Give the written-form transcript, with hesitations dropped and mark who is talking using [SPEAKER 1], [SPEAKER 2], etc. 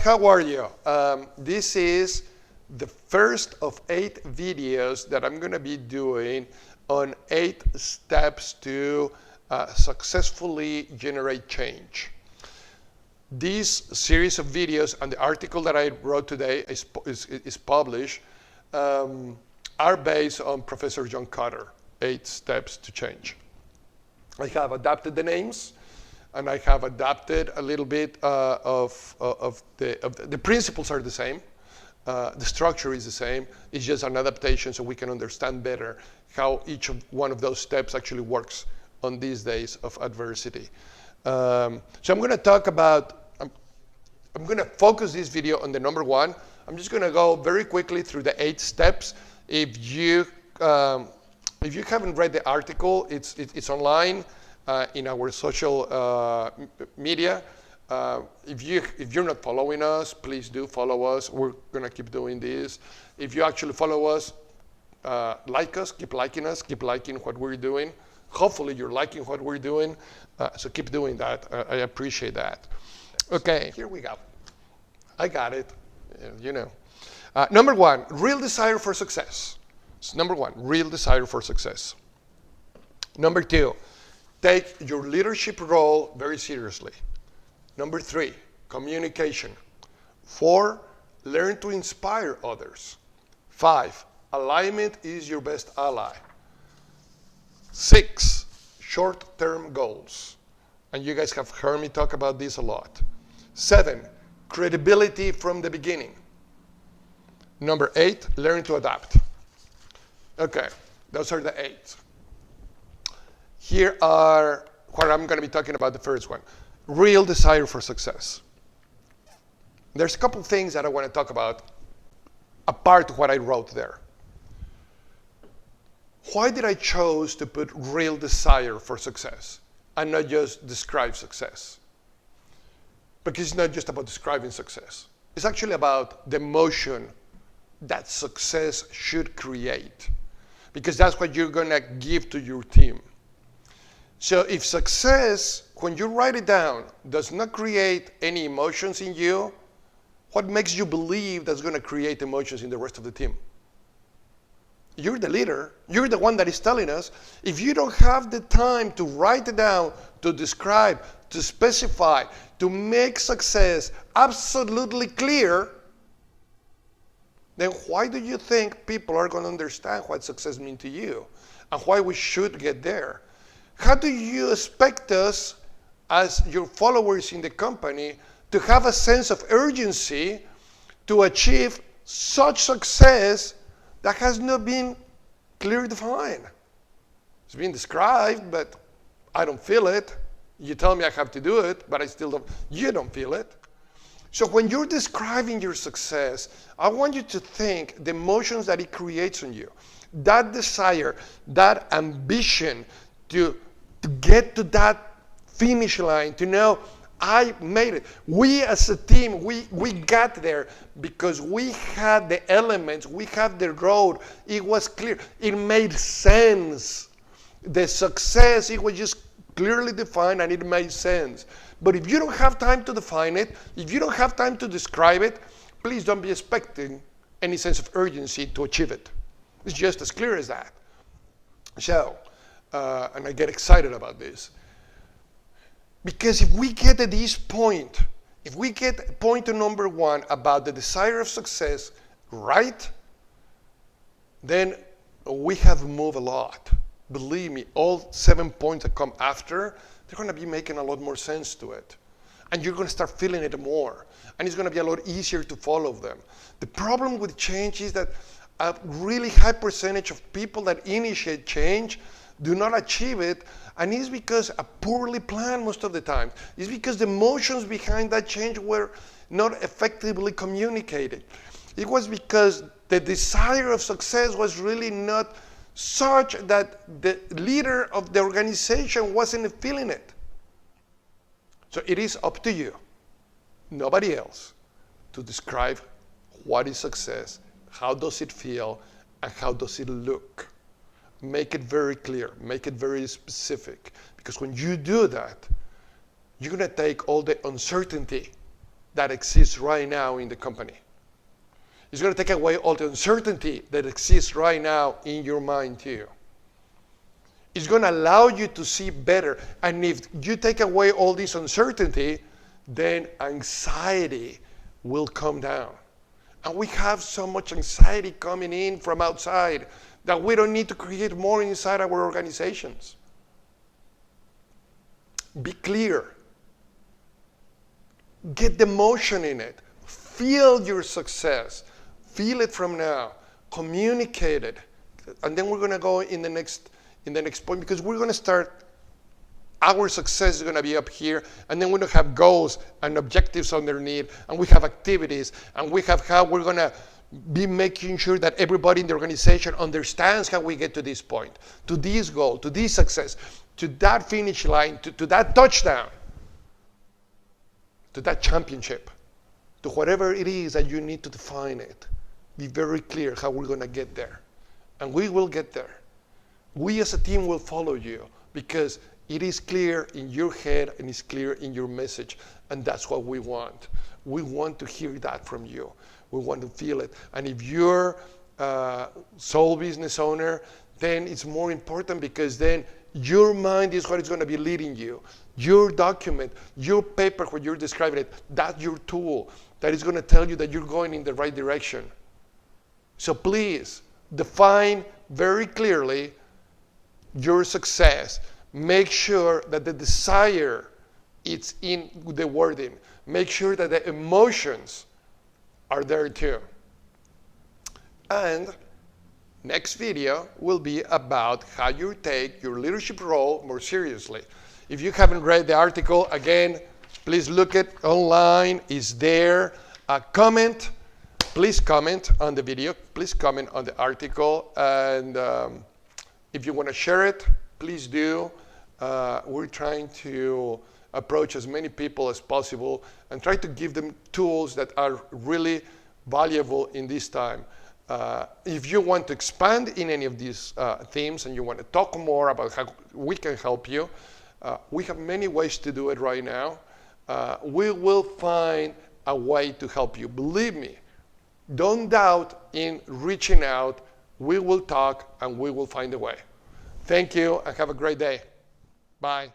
[SPEAKER 1] How are you? This is the first of 8 videos that I'm going to be doing on 8 steps to successfully generate change. This series of videos and the article that I wrote today is published are based on Professor John Kotter, 8 Steps to Change. I have adapted the names, and I have adapted a little bit of the principles are the same. The structure is the same. It's just an adaptation so we can understand better how each one of those steps actually works on these days of adversity. So I'm going to talk about, I'm going to focus this video on the number 1. I'm just going to go very quickly through the 8 steps. If you haven't read the article, it's online in our social media. If you're not following us, please do follow us. We're going to keep doing this. If you actually follow us, like us, keep liking what we're doing. Hopefully you're liking what we're doing, so keep doing that. I appreciate that. Okay, here we go. I got it, you know. Number 1, real desire for success. So number 1, real desire for success. Number 2, take your leadership role very seriously. Number 3, communication. 4, learn to inspire others. 5, alignment is your best ally. 6, short-term goals. And you guys have heard me talk about this a lot. 7, credibility from the beginning. Number 8, learn to adapt. Okay, those are the 8. Here are what I'm going to be talking about. The first one, real desire for success. There's a couple things that I want to talk about apart from what I wrote there. Why did I choose to put real desire for success and not just describe success? Because it's not just about describing success. It's actually about the emotion that success should create, because that's what you're going to give to your team. So if success, when you write it down, does not create any emotions in you, what makes you believe that's going to create emotions in the rest of the team? You're the leader. You're the one that is telling us. If you don't have the time to write it down, to describe, to specify, to make success absolutely clear, then why do you think people are going to understand what success means to you and why we should get there? How do you expect us, as your followers in the company, to have a sense of urgency to achieve such success that has not been clearly defined? It's been described, but I don't feel it. You tell me I have to do it, but I still don't. You don't feel it. So when you're describing your success, I want you to think the emotions that it creates on you. That desire, that ambition to get to that finish line, to know I made it. We as a team, we got there because we had the elements, we had the road. It was clear. It made sense. The success, it was just clearly defined and it made sense. But if you don't have time to define it, if you don't have time to describe it, please don't be expecting any sense of urgency to achieve it. It's just as clear as that. So, and I get excited about this. Because if we get at this point, if we get point to number 1 about the desire of success right, then we have moved a lot. Believe me, all 7 points that come after, they're going to be making a lot more sense to it. And you're going to start feeling it more. And it's going to be a lot easier to follow them. The problem with change is that a really high percentage of people that initiate change do not achieve it, and it's because a poorly planned most of the time. It's because the emotions behind that change were not effectively communicated. It was because the desire of success was really not such that the leader of the organization wasn't feeling it. So it is up to you, nobody else, to describe what is success, how does it feel, and how does it look. Make it very clear, make it very specific, because when you do that, you're going to take all the uncertainty that exists right now in the company. It's going to take away all the uncertainty that exists right now in your mind too. It's going to allow you to see better. And if you take away all this uncertainty, then anxiety will come down. And we have so much anxiety coming in from outside that we don't need to create more inside our organizations. Be clear. Get the motion in it. Feel your success. Feel it from now. Communicate it. And then we're going to go in the next point, because we're going to start, our success is going to be up here, and then we're going to have goals and objectives underneath, and we have activities, and we have how we're going to be making sure that everybody in the organization understands how we get to this point, to this goal, to this success, to that finish line, to that touchdown, to that championship, to whatever it is that you need to define it. Be very clear how we're going to get there. And we will get there. We as a team will follow you, because it is clear in your head and it's clear in your message. And that's what we want. We want to hear that from you. We want to feel it. And if you're a sole business owner, then it's more important, because then your mind is what is going to be leading you. Your document, your paper, when you're describing it, that's your tool that is going to tell you that you're going in the right direction. So please define very clearly your success. Make sure that the desire is in the wording. Make sure that the emotions are there too. And next video will be about how you take your leadership role more seriously. If you haven't read the article, again, please look it online. It's there. Comment. Please comment on the video. Please comment on the article. And if you want to share it, please do. We're trying to approach as many people as possible and try to give them tools that are really valuable in this time. If you want to expand in any of these themes and you want to talk more about how we can help you, we have many ways to do it right now. We will find a way to help you. Believe me, don't doubt in reaching out. We will talk and we will find a way. Thank you and have a great day. Bye.